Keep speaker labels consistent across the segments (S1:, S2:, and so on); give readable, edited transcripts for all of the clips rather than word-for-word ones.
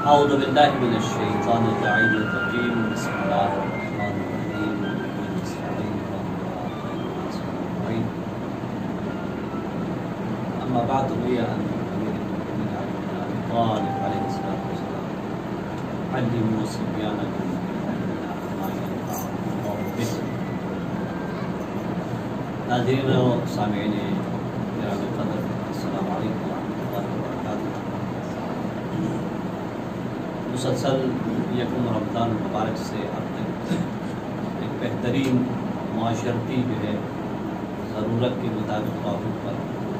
S1: اعوذ باللہ من الشیطان الرجیم بسم اللہ الرحمن الرحیم اما بعد روی عن امیر المؤمنین علی بن ابی طالب علیہ الصلوۃ والسلام علموا صبیانکم ما ينفعهم الله به. ناظرین و سامعین گرامی قدر، السلام علیکم ورحمۃ اللہ وبرکاتہ. مسلسل یکم رمضان مبارک سے اب تک ایک بہترین معاشرتی جو ہے ضرورت کے مطابق توفیق پر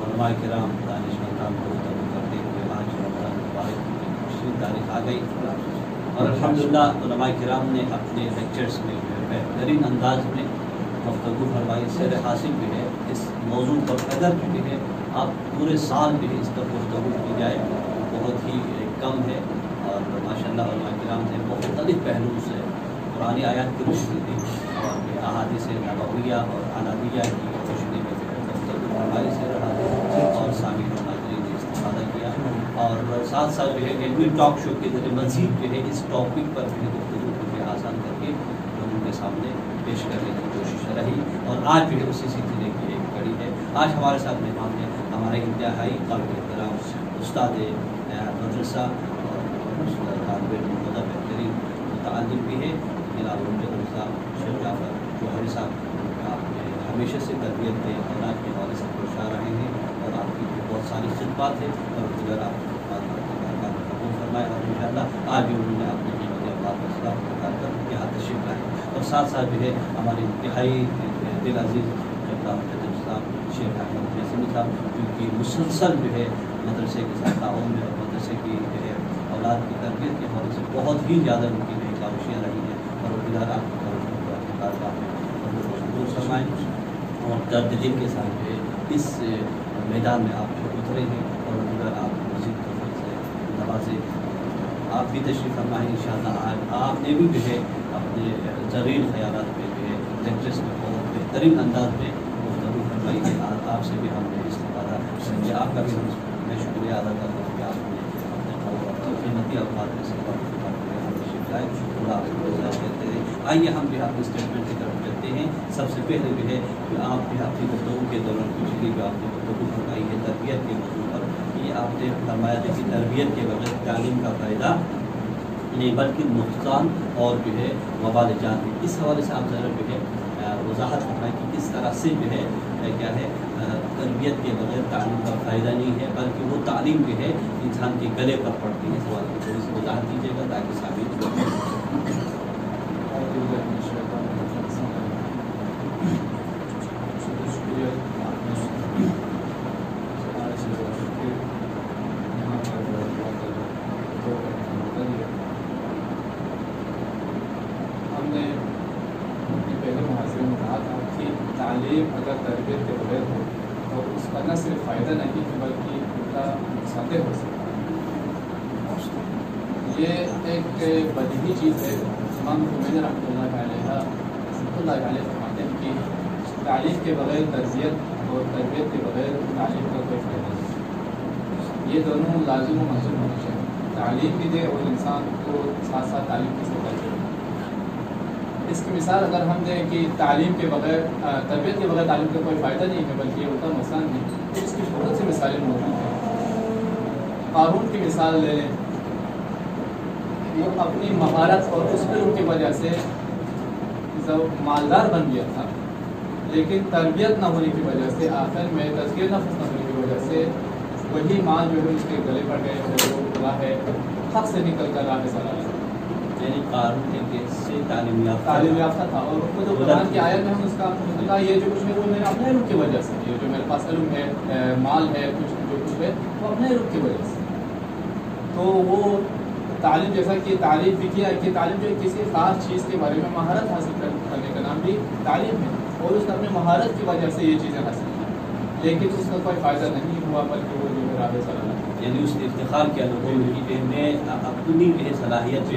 S1: علماء کرام دانشمندان کو گفتگو کرتے ہوئے آج رمضان مبارک کی 20 تاریخ آ گئی اور الحمدللہ علماء کرام نے اپنے لیکچرز میں جو ہے بہترین انداز میں گفتگو فرمائی. سیر حاصل بھی ہے اس موضوع پر اگر بھی ہے آپ پورے سال بھی اس پر گفتگو کی جائے بہت ہی کم ہے. اور ماشاءاللہ علماء کرام نے مختلف پہلوؤں سے قرآنی آیات کی روشنی دی اور احادیث نبویہ اور عالمیہ کی روشنی میں گفتگو فرمائی سے رہا اور سامعین و ناظرین نے استفادہ کیا اور ساتھ ساتھ جو ہے علمی ٹاک شو کے ذریعے مزید جو ہے اس ٹاپک پر جو ہے گفتگو کو بھی آسان کر کے لوگوں کے سامنے پیش کرنے کی کوشش رہی اور آج جو ہے اسی سلسلے کی ایک کڑی ہے. آج ہمارے ساتھ مہمان ہیں ہمارے انتہائی قابل احترام استاد مدرسہ طالب علم بہت بہترین متعلق بھی ہے جناب شیخ جعفر جوہری صاحب. آپ ہمیشہ سے تربیت کے اولاد کے حوالے سے پیش آ رہے ہیں اور آپ کی بہت ساری خدمات ہیں اور دیگر آپ قبول فرمائے اور انشاءاللہ آج بھی انہوں نے اپنے بات کا خلاف کر کر یہاں تشریف لائے اور ساتھ ساتھ جو ہے ہمارے انتہائی دل عزیز صاحب شیخ احمد جیسمی صاحب کیونکہ مسلسل جو ہے مدرسے کے ساتھ تعاون میں اور مدرسے کی جو ہے اولاد کی تربیت کے حوالے سے بہت ہی زیادہ ان کی نئی کاوشیاں رہی ہیں اور ادارہ آپ کی کاروبار میں فرمائیں اور درد دل کے ساتھ جو ہے اس میدان میں آپ جو اترے ہیں اور اگر آپ مزید طور سے نوازے آپ بھی تشریف فرمائیں انشاءاللہ. آج آپ نے بھی جو ہے اپنے زرعی خیالات میں جو ہے لیکچرس میں بہت بہترین انداز میں گفتگو فرمائی ہے. آپ سے بھی ہم نے استفادہ سمجھے. آپ کا بھی میں شکریہ ادا کرتا ہوں کہ آپ نے قیمتی اوقات میں سے آئیے ہم بھی اپنے اسٹیٹمنٹ کی طرف چلتے ہیں. سب سے پہلے جو ہے کہ آپ بھی اپنی گفتگو کے دوران پوچھیے جو آپ نے گفتگو فرمائی ہے تربیت کے موضوع پر. یہ آپ نے فرمایا تھا کہ تربیت کے بغیر تعلیم کا فائدہ نہیں بلکہ نقصان اور جو ہے وبال جان ہے. اس حوالے سے آپ ذرا جو ہے وضاحت فرمائیں کہ کس طرح سے جو ہے کیا ہے تربیت کے بغیر تعلیم کا فائدہ نہیں ہے بلکہ وہ تعلیم جو ہے انسان کے گلے پر پڑتی ہے. سوال کی تھوڑی سی وضاحت دیجیے گا تاکہ ثابت
S2: تعلیم اگر تربیت کے بغیر ہو تو اس کا نہ صرف فائدہ نہیں ہے بلکہ ان کا نقصان ہو سکتا ہے. یہ ایک بدیہی چیز ہے. امام خمینی رحمۃ اللہ علیہ فرماتے ہیں کہ تعلیم کے بغیر تربیت اور تربیت کے بغیر تعلیم کا کوئی فائدہ نہیں. یہ دونوں لازم و ملزوم ہونا چاہیے. تعلیم بھی دے اور انسان کو ساتھ ساتھ تعلیم کی سمجھ. اس کی مثال اگر ہم دیں کہ تعلیم کے بغیر تربیت کے بغیر تعلیم کا کوئی فائدہ نہیں ہے بلکہ یہ ہوتا نقصان نہیں تو اس کی بہت سی مثالیں موجود ہیں. قارون کی مثال لے لیں. وہ اپنی مہارت اور اس علم کی وجہ سے مالدار بن گیا تھا لیکن تربیت نہ ہونے کی وجہ سے آخر میں تزکیہ نفس نہ ہونے کی وجہ سے وہی مال جو ہے اس کے گلے پڑ گئے اور وہ راہ حق سے نکل کر راہ چلا گیا.
S1: یعنی قارون سے تعلیم
S2: یافتہ تھا اور وہ جو قرآن کی آیت میں ہم اس کا یہ جو کچھ ہے وہ میرے اپنے علم کی وجہ سے یہ جو میرے پاس علم ہے مال ہے کچھ جو کچھ ہے وہ اپنے علم کی وجہ سے. تو وہ تعلیم جیسا کہ تعریف بھی کیا کہ تعلیم جو کسی خاص چیز کے بارے میں مہارت حاصل کرنے کا نام بھی تعلیم ہے اور اس نے اپنی مہارت کی وجہ سے یہ چیزیں حاصل کی لیکن اس کا کوئی فائدہ نہیں ہوا بلکہ وہ جو ہے راہ چلا گیا.
S1: یعنی اس نے افتخار کیا لوگوں کہ میں اپنی صلاحیت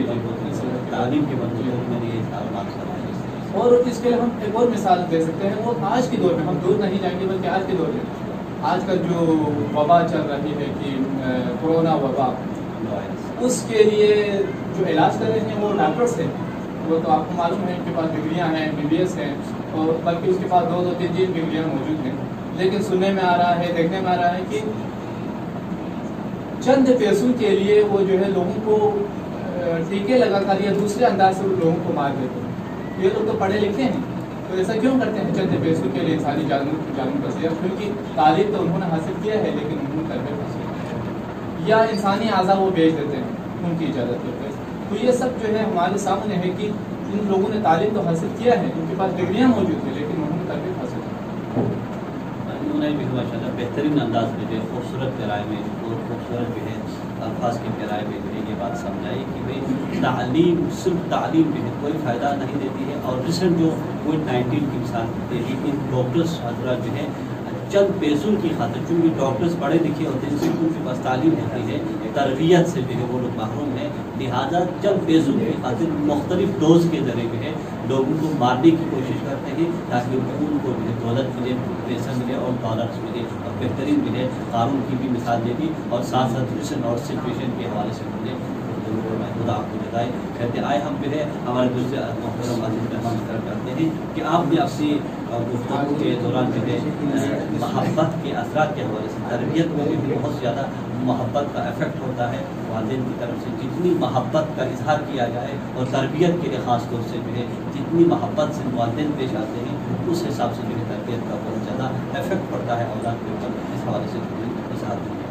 S1: تعلیم کے بدلے میں یہ صلاحیت.
S2: اور اس کے لیے ہم ایک اور مثال دے سکتے ہیں. وہ آج کے دور میں ہم دور نہیں جائیں گے بلکہ آج کے دور میں آج کل جو وبا چل رہی ہے کہ کورونا وبا اس کے لیے جو علاج کر رہے ہیں وہ ڈاکٹرس ہیں. وہ تو آپ کو معلوم ہے ان کے پاس ڈگریاں ہیں, MBBS ہیں, اور بلکہ اس کے پاس 2 3 ڈگریاں موجود ہیں. لیکن سننے میں آ رہا ہے, دیکھنے میں آ رہا ہے کہ چند پیسوں کے لیے وہ جو ہے لوگوں کو ٹیکے لگا کر یا دوسرے انداز سے لوگوں کو مار دیتے ہیں. یہ لوگ تو پڑھے لکھے ہیں, تو ایسا کیوں کرتے ہیں چند پیسوں کے لیے انسانی جانوں کا سیا؟ کیونکہ تعلیم تو انہوں نے حاصل کیا ہے لیکن انہوں نے تربیت حاصل کیا ہے, یا انسانی اعضاء وہ بیچ دیتے ہیں ان کی اجازت کے اوپر. تو یہ سب جو ہے ہمارے سامنے ہے کہ ان لوگوں نے تعلیم تو حاصل کیا ہے, ان کے پاس ڈگریاں موجود ہیں, لیکن انہوں نے تربیت حاصل کی.
S1: انہوں نے بھی ماشاء اللہ بہترین انداز میں جو خوبصورت کرائے میں اور خوبصورت جو ہے الفاظ کے کرائے میں جو ہے یہ بات سمجھائی کہ بھائی تعلیم, صرف تعلیم جو ہے کوئی فائدہ نہیں دیتی ہے. اور ریسنٹ جو COVID-19 کی مثال دے دی کہ ڈاکٹرس حضرات جو ہے چند پیسوں کی خاطر, چونکہ ڈاکٹرس پڑھے لکھے ہوتے ہیں, صرف ان کے پاس تعلیم ہوتی ہے, تربیت سے جو ہے وہ لوگ محروم ہیں, لہٰذا چند پیسوں کی خاطر مختلف ڈوز کے ذریعے جو ہے لوگوں کو مارنے کی کوشش کرتے ہیں تاکہ ان کو جو ہے دولت ملے, پیسہ ملے اور ڈالرس ملے اور بہترین ملے. قانون کی بھی مثال دے دی اور ساتھ ساتھ ریسن اور سچویشن کے حوالے سے ملے. خدا آپ کو جتائے. کہتے آئے ہم جو ہے ہمارے دوسرے محترم عزیز مہمان کی طرف کرتے ہیں کہ آپ نے اپنی گفتگو کے دوران جو ہے محبت کے اثرات کے حوالے سے, تربیت میں بھی بہت زیادہ محبت کا افیکٹ ہوتا ہے. والدین کی طرف سے جتنی محبت کا اظہار کیا جائے اور تربیت کے لیے خاص طور سے جو ہے جتنی محبت سے والدین پیش آتے ہیں اس حساب سے جو ہے تربیت کا بہت زیادہ افیکٹ پڑتا ہے اولاد کے اوپر. اس حوالے سے اظہار کیا.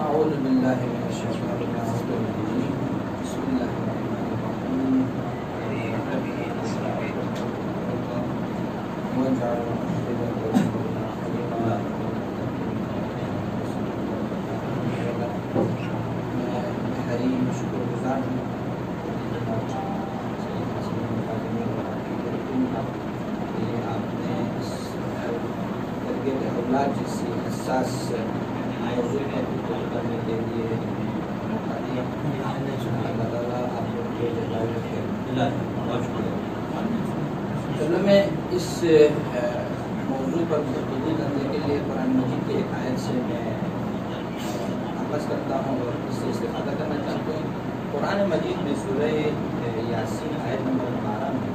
S3: اعوذ باللہ من الشیطان الرجیم. بسم اللہ الرحمن الرحیم. میں شکر گزار ہوں کہ آپ نے اس تربیت اولاد جیسی حساس موضوع پر گفتگو کرنے کے لیے موقع دیا. اللہ تعالیٰ آپ کو جزائے خیر. چلو میں اس موضوع پر گفتگو کرنے کے لیے قرآن مجید کی ایک آیت سے میں آغاز کرتا ہوں اور اس سے استفادہ کرنا چاہتا ہوں. قرآن مجید میں سورہ یاسین آیت نمبر 12 میں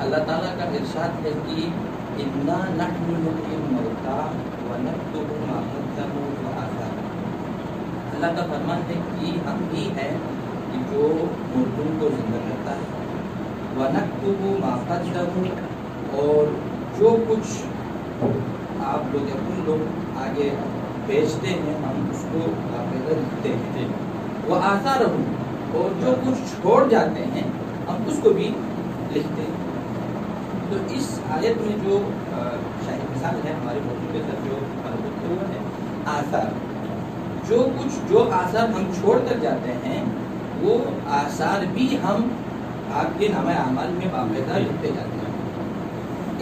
S3: اللہ تعالیٰ کا ارشاد ہے کہ اِنَّا نَحْنُ نُحْيِي الْمَوْتَىٰ وَنَكْتُبُ مَا قَدَّمُوا وَآثَارَهُمْ. اللہ کا فرمان ہے کہ ہم ہی ہیں کہ جو مردوں کو زندہ کرتا ہے, وَنَكْتُبُ مَا قَدَّمُوا, اور جو کچھ آپ لوگ اپنے لوگ آگے بیچتے ہیں ہم اس کو باقاعدہ لکھتے ہیں. وَآثَارَهُمْ, اور جو کچھ چھوڑ جاتے ہیں ہم اس کو بھی لکھتے ہیں. تو اس آیت میں جو شاہد مثال ہے ہمارے موضوع کے ساتھ جو مربوط ہوا ہے آثار, جو آثار ہم چھوڑ کر جاتے ہیں وہ آثار بھی ہم آپ کے نامہ اعمال میں باقاعدہ لکھتے جاتے ہیں.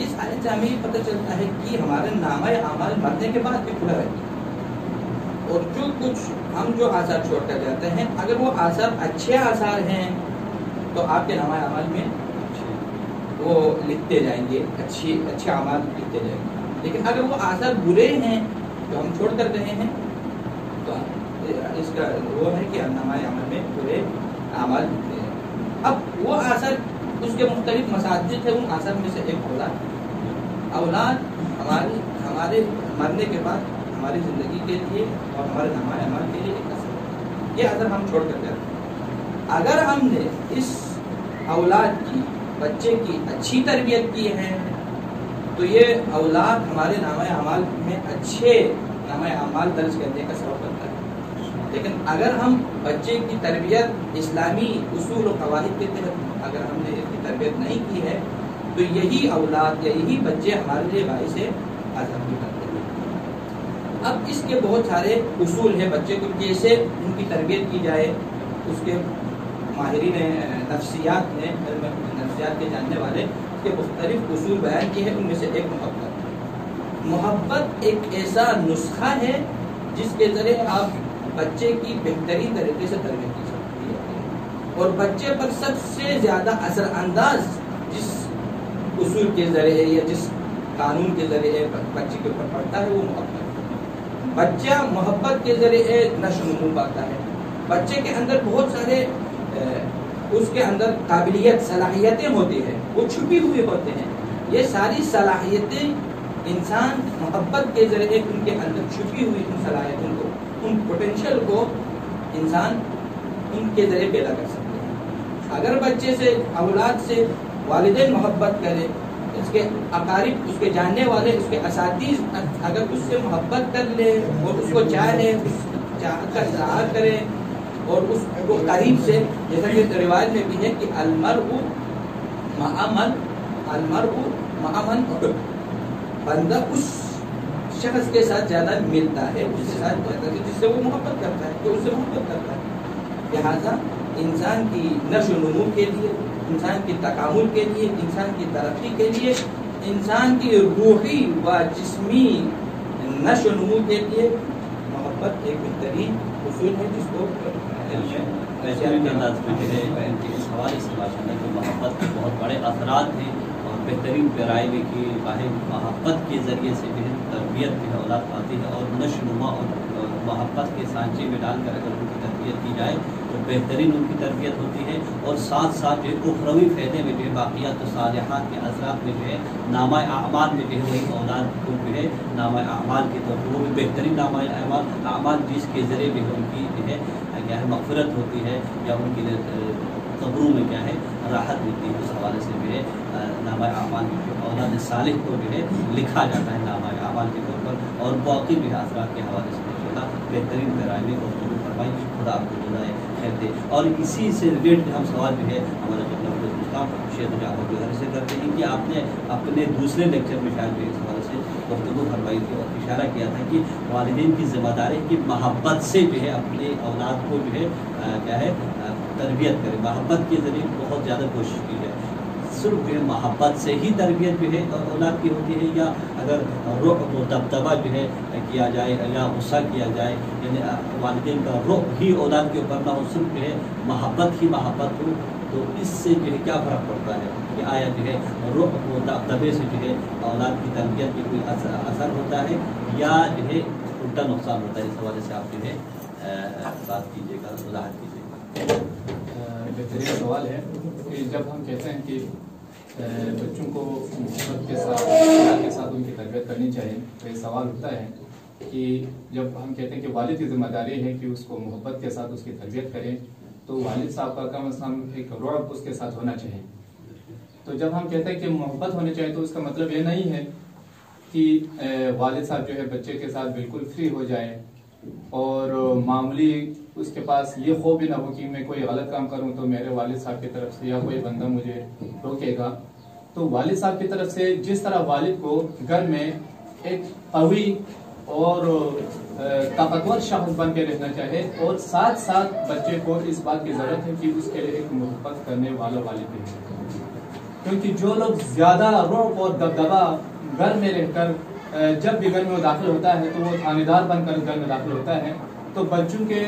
S3: اس آیت سے ہمیں یہ پتہ چلتا ہے کہ ہمارے نامہ اعمال مرنے کے بعد بھی کھلا رہتا ہے, اور جو کچھ ہم جو آثار چھوڑ کر جاتے ہیں اگر وہ آثار اچھے آثار ہیں تو آپ کے نامہ اعمال میں وہ لکھتے جائیں گے, اچھے اعمال لکھتے جائیں گے. لیکن اگر وہ آثار برے ہیں جو ہم چھوڑ کر گئے ہیں تو اس کا وہ ہے کہ نامہ عمل میں برے اعمال لکھتے ہیں. اب وہ آثار اس کے مختلف مصادیق ہے. ان آثار میں سے ایک اولاد ہمارے مرنے کے بعد ہماری زندگی کے لیے اور ہمارے نامہ عمل کے لیے ایک اثر ہے. یہ اثر ہم چھوڑ کر جاتے ہیں. اگر ہم نے اس اولاد کی, بچے کی اچھی تربیت کی ہے تو یہ اولاد ہمارے نامہ اعمال میں اچھے نامہ اعمال درج کرنے کا سبب بنتا ہے. لیکن اگر ہم بچے کی تربیت اسلامی اصول و قواعد کے تحت اگر ہم نے اس کی تربیت نہیں کی ہے تو یہی اولاد یا یہی بچے ہمارے لیے باعث عذاب بھی کرتے ہیں. اب اس کے بہت سارے اصول ہیں بچے کو کیسے ان کی تربیت کی جائے. اس کے ماہرین نفسیات نے, نفسیات کے جاننے والے کے مختلف اصول بیان کیے ہیں. ان میں سے ایک محبت ایک ایسا نسخہ ہے جس کے ذریعے آپ بچے کی بہترین طریقے سے تربیت کی سکتی ہے, اور بچے پر سب سے زیادہ اثر انداز جس اصول کے ذریعے یا جس قانون کے ذریعے بچے کے اوپر پڑتا ہے وہ محبت. بچہ محبت کے ذریعے نشو و نما پاتا ہے. بچے کے اندر بہت سارے اس کے اندر قابلیت صلاحیتیں ہوتی ہیں، وہ چھپی ہوئی ہوتے ہیں. یہ ساری صلاحیتیں انسان محبت کے ذریعے ان کے اندر چھپی ہوئی ان صلاحیتوں کو، ان پوٹینشیل کو انسان ان کے ذریعے پیدا کر سکتے ہیں. اگر بچے سے اولاد سے والدین محبت کرے، اس کے اقارب، اس کے جاننے والے، اس کے اساتذ اگر اس سے محبت کر لے اور اس کو چاہے، اس چاہت کا اظہار کرے اور اس کو قریب سے، جیسا کہ روایت میں بھی ہے کہ المرء مع من بندہ اس شخص کے ساتھ زیادہ ملتا ہے، جس کے ساتھ جس سے وہ محبت کرتا ہے، جو اس سے محبت کرتا ہے. لہذا انسان کی نشو و نمو کے لیے، انسان کی تکامل کے لیے، انسان کی ترقی کے لیے، انسان کی روحی و جسمی نشو و نمو کے لیے محبت ایک بہترین اصول ہے جس کو
S1: بہترین انداز میں ہے. اس حوالے سے ماشاءاللہ کہ محبت کے بہت بڑے اثرات ہیں اور بہترین پیرائی میں کہ محبت کے ذریعے سے بھی تربیت کی اولاد پاتی ہے اور نشو و نما اور محبت کے سانچے میں ڈال کر اگر ان کی تربیت کی جائے تو بہترین ان کی تربیت ہوتی ہے. اور ساتھ ساتھ جو ہے اخروی فائدے میں جو ہے باقیات و صالحات کے اثرات میں جو ہے نامہ اعمال میں جو ہے وہی اولاد کو جو ہے نامہ اعمال کے طور پر وہ بھی بہترین نامہ اعمال جس کے ذریعے بھی ان کی جو ہے کیا ہے مغفرت ہوتی ہے یا ان کے قبروں میں کیا ہے راحت ملتی ہے. اس حوالے سے جو ہے نامہ اعمال میں اولاد صالح کو جو ہے لکھا جاتا ہے نامہ اعمال کے طور پر. اور باقی بھی اثرات کے حوالے سے بہترین پیرائی میں گفتگو فرمائی. خدا آپ کو جزائے خیر دے. اور اسی سے ریلیٹڈ ہم سوال جو ہے ہمارا شیخ جعفر جوہری سے کرتے ہیں کہ آپ نے اپنے دوسرے لیکچر میں شاید اس حوالے سے گفتگو فرمائی تھی اور اشارہ کیا تھا کہ والدین کی ذمہ داری کی محبت سے جو ہے اپنے اولاد کو جو ہے کیا ہے تربیت کرے. محبت کے ذریعے بہت زیادہ کوشش کی جائے. صرف جو ہے محبت سے ہی تربیت جو ہے اولاد کی ہوتی ہے یا اگر رعب و دبدبہ جو ہے کیا جائے یا غصہ کیا جائے یعنی والدین کا رعب ہی اولاد کے اوپر نہ ہو، صرف جو ہے محبت ہی محبت ہو، تو اس سے جو ہے کیا فرق پڑتا ہے کہ آیا جو ہے رعب و دبدبے سے جو ہے اولاد کی تربیت میں کوئی اثر ہوتا ہے یا جو ہے الٹا نقصان ہوتا ہے؟ اس حوالے سے آپ جو ہے بات کیجیے گا، وضاحت کیجیے گا.
S2: بہترین سوال ہے کہ جب ہم کہتے ہیں کہ بچوں کو محبت کے ساتھ پیار کے ساتھ ان کی تربیت کرنی چاہیے، تو یہ سوال اٹھتا ہے کہ جب ہم کہتے ہیں کہ والد کی ذمہ داری ہے کہ اس کو محبت کے ساتھ اس کی تربیت کریں، تو والد صاحب کا کم از کم ایک رعب اس کے ساتھ ہونا چاہیے. تو جب ہم کہتے ہیں کہ محبت ہونی چاہیے تو اس کا مطلب یہ نہیں ہے کہ والد صاحب جو ہے بچے کے ساتھ بالکل فری ہو جائیں اور معمولی اس کے پاس یہ خوف بھی نہ ہو کہ میں کوئی غلط کام کروں تو میرے والد صاحب کی طرف سے یا کوئی بندہ مجھے روکے گا. تو والد صاحب کی طرف سے جس طرح والد کو گھر میں ایک قوی اور طاقتور شخص بن کے رہنا چاہے، اور ساتھ ساتھ بچے کو اس بات کی ضرورت ہے کہ اس کے لیے ایک محبت کرنے والا والد بھی ہے. کیونکہ جو لوگ زیادہ رعب اور دبدبہ گھر میں رہ کر جب بھی گھر میں وہ داخل ہوتا ہے تو وہ تھانے دار بن کر گھر میں داخل ہوتا ہے، تو بچوں کے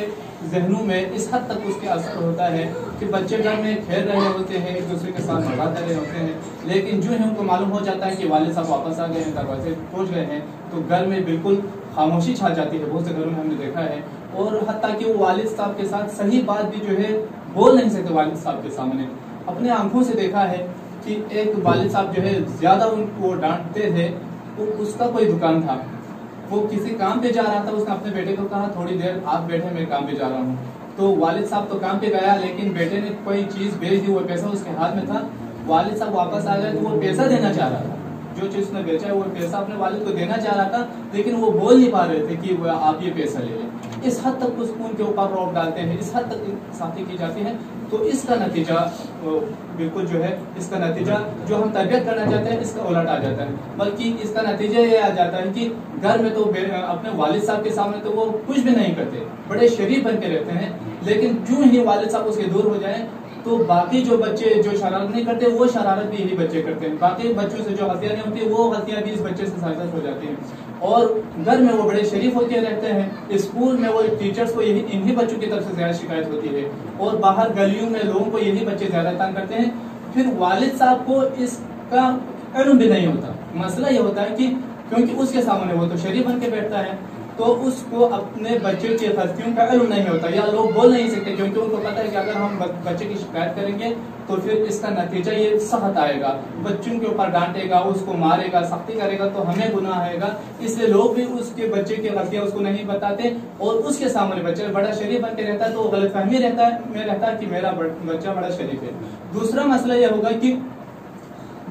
S2: ذہنوں میں اس حد تک اس کے اثر ہوتا ہے کہ بچے گھر میں کھیل رہے ہوتے ہیں، ایک دوسرے کے ساتھ مزاق کر رہے ہوتے ہیں، لیکن جو ہی ان کو معلوم ہو جاتا ہے کہ والد صاحب واپس آ گئے ہیں، دروازے پہنچ گئے ہیں، تو گھر میں بالکل خاموشی چھا جاتی ہے. بہت سے گھروں میں ہم نے دیکھا ہے. اور حتیٰ کہ وہ والد صاحب کے ساتھ صحیح بات بھی جو ہے بول نہیں سکتے والد صاحب کے سامنے. اپنے آنکھوں سے دیکھا ہے کہ ایک والد صاحب جو ہے زیادہ ان کو ڈانٹتے تھے. اس کا کوئی دکان تھا، وہ کسی کام پہ جا رہا تھا، اس نے اپنے بیٹے کو کہا تھوڑی دیر آپ بیٹھے میں کام پہ جا رہا ہوں. تو والد صاحب تو کام پہ گیا لیکن بیٹے نے کوئی چیز بیچ دی، وہ پیسہ اس کے ہاتھ میں تھا. والد صاحب واپس آ گئے تو وہ پیسہ دینا چاہ رہا تھا، جو چیز اس نے بیچا ہے وہ پیسہ اپنے والد کو دینا چاہ رہا تھا، لیکن وہ بول نہیں پا رہے تھے کہ وہ آپ یہ پیسہ لے لیں. اس حد تک اس ان کے اوپر رعب ڈالتے ہیں، اس حد تک سختی کی جاتی ہے. تو اس کا نتیجہ بالکل جو ہے، اس کا نتیجہ جو ہم تربیت کرنا چاہتے ہیں اس کا الٹ آ جاتا ہے. بلکہ اس کا نتیجہ یہ آ جاتا ہے کہ گھر میں تو اپنے والد صاحب کے سامنے تو وہ کچھ بھی نہیں کرتے، بڑے شریف بن کے رہتے ہیں، لیکن جو ہی والد صاحب اس کے دور ہو جائیں تو باقی جو بچے جو شرارت نہیں کرتے وہ شرارت بھی یہی بچے کرتے ہیں. باقی بچوں سے جو غلطیاں نہیں ہوتی وہ غلطیاں بھی اس بچے سے سرزد ہو جاتی ہیں. اور گھر میں وہ بڑے شریف ہو کے رہتے ہیں، اسکول میں وہ ٹیچرز کو انہی بچوں کی طرف سے زیادہ شکایت ہوتی ہے، اور باہر گلیوں میں لوگوں کو یہی بچے زیادہ تنگ کرتے ہیں. پھر والد صاحب کو اس کا علم بھی نہیں ہوتا. مسئلہ یہ ہوتا ہے کہ کیونکہ اس کے سامنے وہ تو شریف بن کے بیٹھتا ہے، تو اس کو اپنے بچے کی غلطیوں کا علم نہیں ہوتا یا لوگ بول نہیں سکتے، کیونکہ ان کو پتہ ہے کہ اگر ہم بچے کی شکایت کریں گے تو پھر اس کا نتیجہ یہ سخت آئے گا، بچوں کے اوپر ڈانٹے گا، اس کو مارے گا، سختی کرے گا تو ہمیں گناہ آئے گا. اس لیے لوگ بھی اس کے بچے کی غلطیاں اس کو نہیں بتاتے، اور اس کے سامنے بچہ بڑا شریف بن کے رہتا ہے تو غلط فہمی رہتا ہے کہ میرا بچہ بڑا شریف ہے. دوسرا مسئلہ یہ ہوگا کہ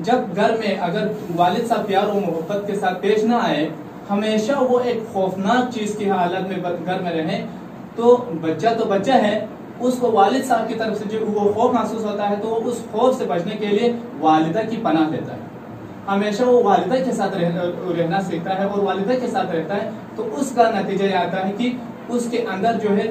S2: جب گھر میں اگر والد صاحب پیار و محبت کے ساتھ پیش نہ آئے، ہمیشہ وہ ایک خوفناک چیز کی حالت میں گھر میں رہے، تو بچہ ہے، اس کو والد صاحب کی طرف سے جو وہ خوف محسوس ہوتا ہے تو وہ اس خوف سے بچنے کے لیے والدہ کی پناہ لیتا ہے. ہمیشہ وہ والدہ کے ساتھ رہنا سیکھتا ہے اور والدہ کے ساتھ رہتا ہے، تو اس کا نتیجہ یہ آتا ہے کہ اس کے اندر جو ہے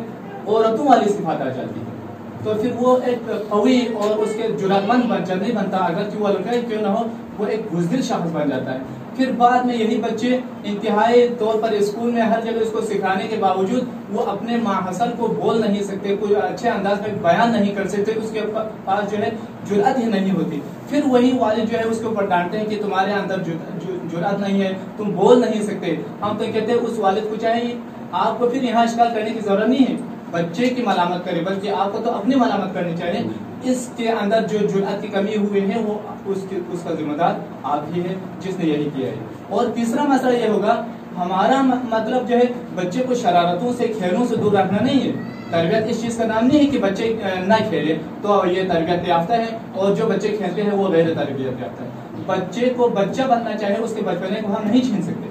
S2: عورتوں والی صفات آ جاتی ہے، تو پھر وہ ایک قوی اور اس کے جرأت مند نہیں بنتا، اگر کہ وہ لڑکا کیوں نہ ہو، وہ ایک بزدل شخص بن جاتا ہے. پھر بعد میں یہی بچے انتہائی طور پر اسکول میں ہر جگہ اس کو سکھانے کے باوجود وہ اپنے ماحصل کو بول نہیں سکتے، کوئی اچھے انداز میں بیان نہیں کر سکتے، اس کے پاس جو ہے جرأت ہی نہیں ہوتی. پھر وہی والد جو ہے اس کے اوپر ڈانٹتے ہیں کہ تمہارے اندر جرأت نہیں ہے، تم بول نہیں سکتے. ہم تو کہتے ہیں اس والد کو چاہیے آپ کو پھر یہاں اشکال کرنے کی ضرورت نہیں ہے بچے کی ملامت کرے، بلکہ آپ کو تو اپنی ملامت کرنی چاہیے. اس کے اندر جو جرأت کی کمی ہوئی ہے وہ اس کا ذمہ دار آپ ہی ہے جس نے یہی کیا ہے. اور تیسرا مسئلہ یہ ہوگا، ہمارا مطلب جو ہے بچے کو شرارتوں سے، کھیلوں سے دور رکھنا نہیں ہے. تربیت اس چیز کا نام نہیں ہے کہ بچے نہ کھیلے تو یہ تربیت یافتہ ہے، اور جو بچے کھیلتے ہیں وہ غیر تربیت یافتہ ہے. بچے کو بچہ بننا چاہے اس کے بچپنے کو ہم نہیں چھین سکتے.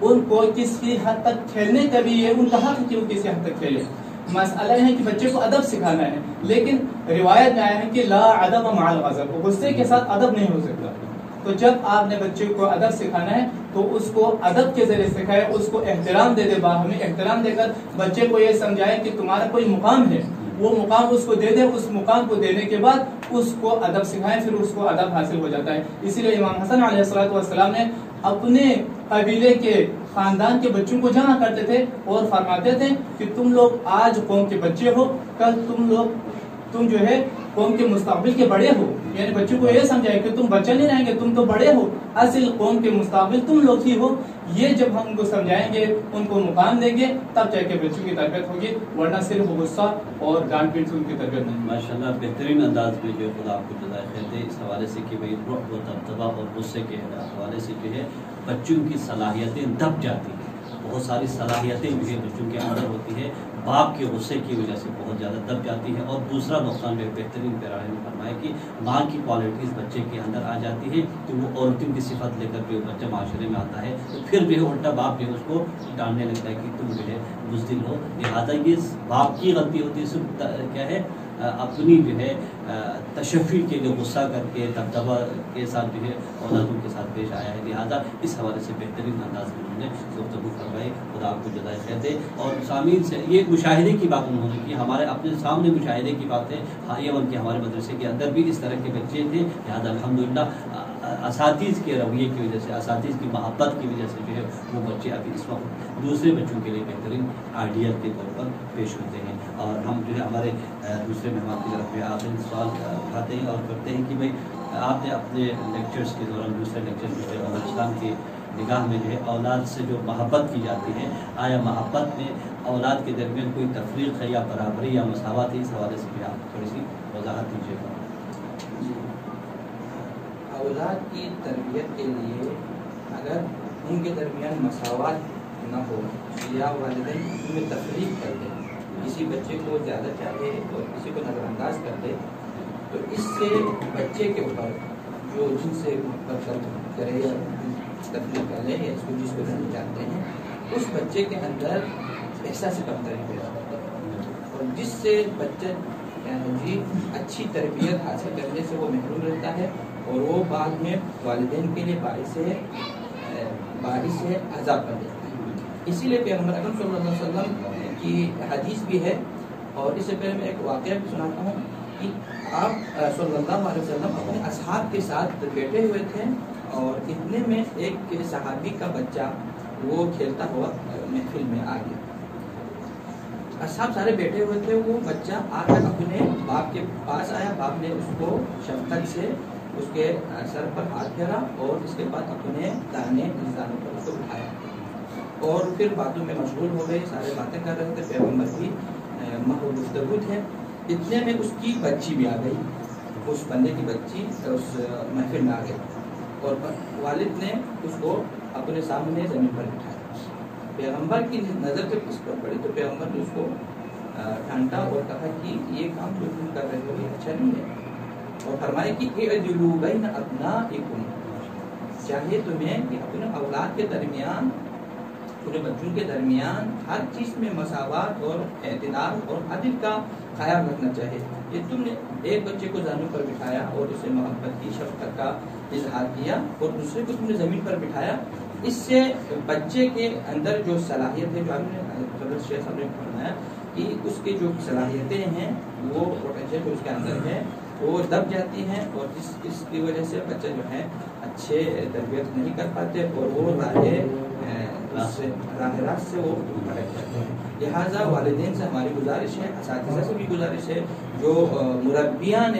S2: ان کو کسی حد تک کھیلنے کا بھی ہے، ان کا حق ہے کہ وہ کسی حد تک کھیلے. مسئلہ ہے کہ بچے کو ادب سکھانا ہے، لیکن روایت میں آیا ہے کہ لا ادب مع الغضب، غصے کے ساتھ ادب نہیں ہو سکتا. تو جب آپ نے بچے کو ادب سکھانا ہے تو اس کو ادب کے ذریعے سکھائے، اس کو احترام دے دے، باہمی احترام دے کر بچے کو یہ سمجھائے کہ تمہارا کوئی مقام ہے، وہ مقام اس کو دے دے. اس مقام کو دینے کے بعد اس کو ادب سکھائے، پھر اس کو ادب حاصل ہو جاتا ہے. اسی لیے امام حسن علیہ السلام نے اپنے قبیلے کے خاندان کے بچوں کو جمع کرتے تھے اور فرماتے تھے کہ تم لوگ آج قوم کے بچے ہو، کل تم جو ہے قوم کے مستقبل کے بڑے ہو. یعنی بچوں کو یہ سمجھائے کہ تم بچہ نہیں رہیں گے، تم تو بڑے ہو، اصل قوم کے مستقبل تم لوگ ہی ہو. یہ جب ہم ان کو سمجھائیں گے، ان کو مقام دیں گے، تب جا کے بچوں کی تربیت ہوگی، ورنہ صرف غصہ اور ڈانٹ پیٹ سے ان کی تربیت نہیں.
S1: ماشاء اللہ بہترین انداز میں جو خدا آپ کو جزائے خیر دے اس حوالے سے کہ بھائی رعب و دبدبہ اور غصے کے حوالے سے جو ہے بچوں کی صلاحیتیں دب جاتی ہیں. بہت ساری صلاحیتیں جو ہے بچوں کے اندر ہوتی ہے، باپ کے غصے کی وجہ سے بہت زیادہ دب جاتی ہے. اور دوسرا نقصان جو بہترین پیرانے نے فرمایا کہ ماں کی کوالٹیز بچے کے اندر آ جاتی ہے، تو وہ عورتوں کی صفت لے کر جو بچہ معاشرے میں آتا ہے تو پھر جو ہے الٹا باپ جو ہے اس کو ڈانٹنے لگتا ہے کہ تم جو ہے بزدل ہو. لہٰذا یہ باپ کی غلطی ہوتی ہے، صرف کیا ہے اپنی جو ہے تشفی کے لیے غصہ کر کے دبدبہ کے ساتھ جو ہے اولادوں کے ساتھ پیش آیا ہے. لہٰذا اس حوالے سے بہترین انداز میں انہوں نے گفتگو فرمائی. خدا آپ کو جزائے خیر دے. اور سامعین سے یہ مشاہدے کی بات انہوں نے کی، ہمارے اپنے سامنے مشاہدے کی بات ہے. ایون کہ ہمارے مدرسے کے اندر بھی اس طرح کے بچے تھے. لہٰذا الحمدللہ اساتذ کے رویے کی وجہ سے، اساتذ کی محبت کی وجہ سے جو ہے وہ بچے ابھی اس وقت دوسرے بچوں کے لیے بہترین آئیڈیا کے طور پر پیش ہوتے ہیں. اور ہم جو ہے ہمارے دوسرے مہمان کی طرف میں آخری سوال اٹھاتے ہیں اور کرتے ہیں کہ بھائی آپ نے اپنے لیکچرز کے دوران، دوسرے لیکچر جو ہے اسلام کی نگاہ میں جو ہے اولاد سے جو محبت کی جاتی ہے، آیا محبت میں اولاد کے درمیان کوئی تفریق ہے یا برابری یا مساوات ہے؟ اس حوالے سے بھی آپ تھوڑی سی وضاحت دیجیے گا.
S3: اولاد کی تربیت کے لیے اگر ان کے درمیان مساوات نہ ہو یا والدین ان میں تفریق کر دیں، کسی بچے کو زیادہ چاہے اور کسی کو نظر انداز کر دے، تو اس سے بچے کے اوپر جو جن سے محبت کرے یا تفریق کر لے یا اس کو جس کو نہیں چاہتے ہیں، اس بچے کے اندر احساس کمتری پیدا ہوتا ہے، اور جس سے بچہ اچھی تربیت حاصل کرنے سے وہ محروم رہتا ہے، اور وہ بعد میں والدین کے لیے باعث عذاب بن جاتا ہے. اسی لیے پیغمبر اکرم صلی اللہ علیہ وسلم کی حدیث بھی ہے، اور اس سے پہلے میں ایک واقعہ بھی سناتا ہوں کہ آپ صلی اللہ علیہ وسلم اپنے اصحاب کے ساتھ بیٹھے ہوئے تھے، اور اتنے میں ایک صحابی کا بچہ وہ کھیلتا ہوا محفل میں آ گیا. اصحاب سارے بیٹھے ہوئے تھے، وہ بچہ آ کر اپنے باپ کے پاس آیا، باپ نے اس کو شفقت سے اس کے سر پر ہاتھ پھیرا اور اس کے بعد اپنے دانے پر اس کو اٹھایا اور پھر باتوں میں مشغول ہو گئے، سارے باتیں کر رہے تھے، پیغمبر کی گفتگو تھے، اتنے میں اس کی بچی بھی آ گئی، اس بندے کی بچی اس محفل میں آ گئی، اور والد نے اس کو اپنے سامنے زمین پر بٹھایا۔ پیغمبر کی نظر جب اس پر پڑی تو پیغمبر نے اس کو ڈانٹا اور کہا کہ یہ کام جو تم کر رہے ہو یہ اچھا نہیں ہے، اور فرمایا کہ اعدلوا بین ابنائکم، چاہیے تمہیں کہ اپنے اولاد کے درمیان، اپنے بچوں کے درمیان ہر چیز میں مساوات اور اعتدال اور عدل کا خیال رکھنا چاہیے۔ یہ تم نے ایک بچے کو زمین پر بٹھایا اور اسے محبت کی، شفقت کا اظہار کیا، اور دوسرے کو تم نے زمین پر بٹھایا، اس سے بچے کے اندر جو صلاحیت ہے، جو آپ نے حضرت شیخ صاحب نے فرمایا کہ اس کے جو صلاحیتیں ہیں، وہ پوٹینشیل جو اس کے اندر ہے وہ دب جاتی ہیں، اور اس کی وجہ سے بچہ جو ہے اچھے تربیت نہیں کر پاتے، اور وہ راہ راست سے وہ بھٹک جاتے ہیں۔ لہٰذا والدین سے ہماری گزارش ہے، اساتذہ سے بھی گزارش ہے، جو مربیان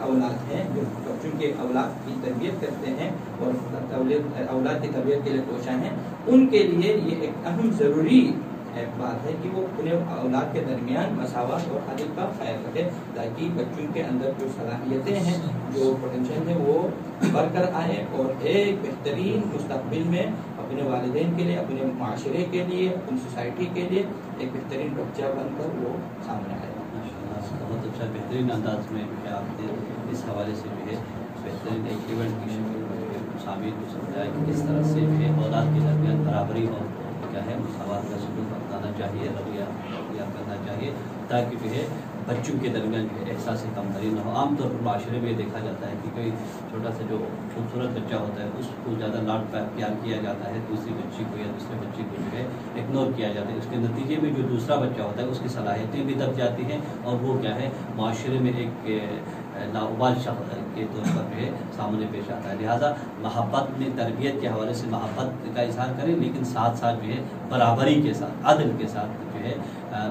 S3: اولاد ہیں، جو بچوں کے اولاد کی تربیت کرتے ہیں اور اولاد کی تربیت کے لیے کوشاں ہیں، ان کے لیے یہ ایک اہم ضروری بات ہے کہ وہ اپنے اولاد کے درمیان مساوات اور عدل کا خیال رکھے، تاکہ بچوں کے اندر جو صلاحیتیں ہیں، جو پوٹینشیل ہے، وہ بڑھ کر آئے، اور ایک بہترین مستقبل میں اپنے والدین کے لیے، اپنے معاشرے کے لیے، اپنی سوسائٹی کے لیے ایک بہترین بچہ بن کر وہ سامنے آئے۔
S1: بہت اچھا، بہترین انداز میں جو ہے آپ نے اس حوالے سے جو ہے بہترین ایک ایونٹ کی شکل میں شامل کو سمجھایا کہ کس طرح سے جو ہے اولاد کے درمیان برابری اور کیا ہے مساوات کا سلوک اپنانا چاہیے، رویہ اختیار کرنا چاہیے، تاکہ جو ہے بچوں کے درمیان جو ہے احساس کمتری نہ ہو۔ عام طور پر معاشرے میں دیکھا جاتا ہے کہ کوئی چھوٹا سا جو خوبصورت بچہ ہوتا ہے اس کو زیادہ لاڈ پیار کیا جاتا ہے، دوسری بچی کو یا دوسرے بچے کو جو ہے اگنور کیا جاتا ہے، اس کے نتیجے میں جو دوسرا بچہ ہوتا ہے اس کی صلاحیتیں بھی دب جاتی ہیں، اور وہ کیا ہے معاشرے میں ایک لاوبال شخص کے طور پر جو ہے سامنے پیش آتا ہے۔ لہٰذا محبت میں تربیت کے حوالے سے محبت کا اظہار کریں، لیکن ساتھ ساتھ جو ہے برابری کے ساتھ، عدل کے ساتھ جو ہے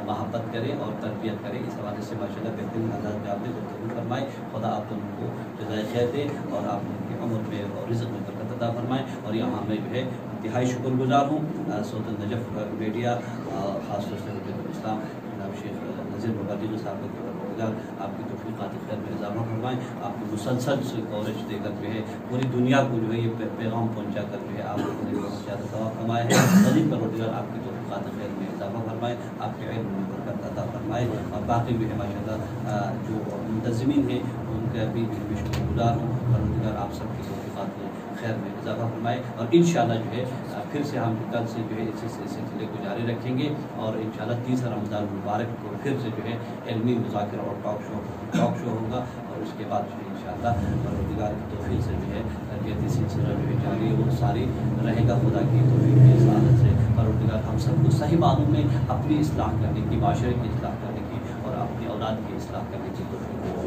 S1: محبت کریں اور تربیت کریں۔ اس حوالے سے ماشاءاللہ بہترین انداز میں آپ نے گفتگو فرمائے۔ خدا آپ ان کو جزائے خیر دے اور آپ ان کی عمر میں اور رزق میں برکت عطا فرمائیں، اور یہاں میں جو ہے انتہائی شکر گزار ہوں صوت النجف میڈیا، خاص طور سے حجت الاسلام جناب شیخ نذیر مبارک صاحب کے آپ کی توفیقات خیر میں اضافہ فرمائیں، آپ کی مسلسل سے کوریج دے کر جو ہے پوری دنیا کو جو ہے یہ پیغام پہنچا کر جو ہے آپ نے بہت زیادہ ثواب کمائے ہیں۔ مزید پروردگار آپ کی توفیقات خیر میں اضافہ فرمائے، آپ کے علم میں برکت عطا فرمائے، اور باقی بھی ہے ماشاءاللہ جو منتظمین ہیں ان کا بھی شکر گزار ہوں۔ پروردگار آپ سب کی توفیقات میں خیر میں اضافہ فرمائے، اور انشاءاللہ جو ہے پھر سے ہم کل سے جو ہے اسی سلسلے کو جاری رکھیں گے، اور انشاءاللہ 30 رمضان مبارک کو پھر سے جو ہے علمی مذاکرہ اور ٹاک شو ہوگا، اور اس کے بعد جو ہے انشاءاللہ پروردگار کی توفیق سے جو ہے تربیتی سلسلہ جو ہے جاری وہ ساری رہے گا۔ خدا کی توفیق کی سعادت سے پروردگار ہم سب کو صحیح معنوں میں اپنی اصلاح کرنے کی، معاشرے کی اصلاح کرنے کی، اور اپنی اولاد کی اصلاح کرنے کی توفیق کو